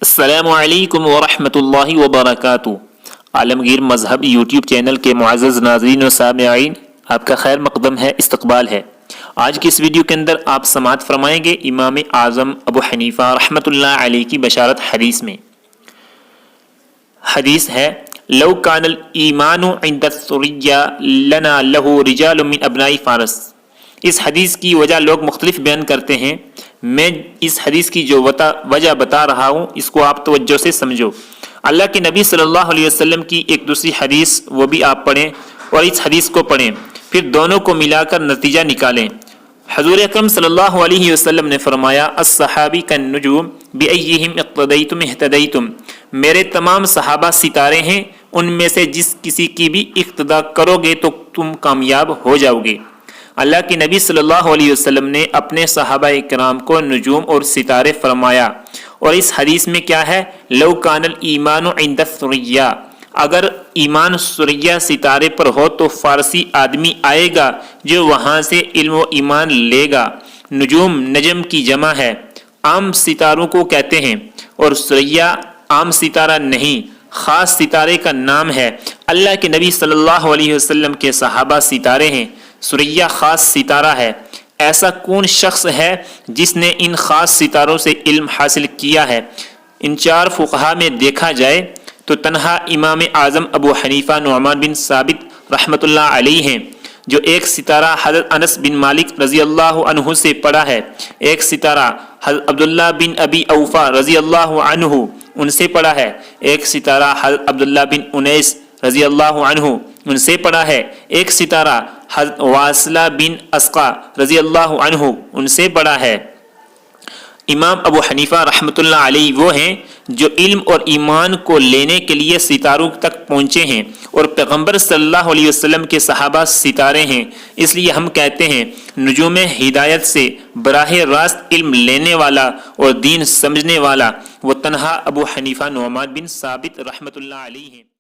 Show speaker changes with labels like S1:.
S1: السلام علیکم ورحمۃ اللہ وبرکاتہ۔ عالمگیر مذہب یوٹیوب چینل کے معزز ناظرین و سامعین، آپ کا خیر مقدم ہے، استقبال ہے۔ آج کی اس ویڈیو کے اندر آپ سماعت فرمائیں گے امام اعظم ابو حنیفہ رحمۃ اللہ علیہ کی بشارت حدیث میں۔ حدیث ہے لو کان الایمان عند الثریا لنا له رجال من ابناء فارس۔ اس حدیث کی وجہ لوگ مختلف بیان کرتے ہیں، میں اس حدیث کی جو وجہ بتا رہا ہوں اس کو آپ توجہ سے سمجھو۔ اللہ کے نبی صلی اللہ علیہ وسلم کی ایک دوسری حدیث وہ بھی آپ پڑھیں اور اس حدیث کو پڑھیں، پھر دونوں کو ملا کر نتیجہ نکالیں۔ حضور اکرم صلی اللہ علیہ وسلم نے فرمایا الصحابی کالنجوم بأیہم اقتدیتم اہتدیتم، میرے تمام صحابہ ستارے ہیں، ان میں سے جس کسی کی بھی اقتدا کرو گے تو تم کامیاب ہو جاؤ گے۔ اللہ کے نبی صلی اللہ علیہ وسلم نے اپنے صحابہ کرام کو نجوم اور ستارے فرمایا، اور اس حدیث میں کیا ہے؟ لو کان الایمان عند الثریا، اگر ایمان ثریا ستارے پر ہو تو فارسی آدمی آئے گا جو وہاں سے علم و ایمان لے گا۔ نجوم نجم کی جمع ہے، عام ستاروں کو کہتے ہیں، اور ثریا عام ستارہ نہیں، خاص ستارے کا نام ہے۔ اللہ کے نبی صلی اللہ علیہ وسلم کے صحابہ ستارے ہیں، ثریا خاص ستارہ ہے۔ ایسا کون شخص ہے جس نے ان خاص ستاروں سے علم حاصل کیا ہے؟ ان چار فقہا میں دیکھا جائے تو تنہا امام اعظم ابو حنیفہ نعمان بن ثابت رحمۃ اللہ علیہ ہیں، جو ایک ستارہ حضرت انس بن مالک رضی اللہ عنہ سے پڑھا ہے، ایک ستارہ حضرت عبداللہ بن ابی اوفا رضی اللہ عنہ ان سے پڑھا ہے، ایک ستارہ حضرت عبداللہ بن انیس رضی اللہ عنہ ان سے پڑھا ہے، ایک ستارہ حضرت واصلہ بن اسقا رضی اللہ عنہ ان سے پڑھا ہے۔ امام ابو حنیفہ رحمۃ اللہ علیہ وہ ہیں جو علم اور ایمان کو لینے کے لیے ستاروں تک پہنچے ہیں، اور پیغمبر صلی اللہ علیہ وسلم کے صحابہ ستارے ہیں، اس لیے ہم کہتے ہیں نجوم ہدایت سے براہ راست علم لینے والا اور دین سمجھنے والا وہ تنہا ابو حنیفہ نعمان بن ثابت رحمۃ اللہ علیہ ہیں۔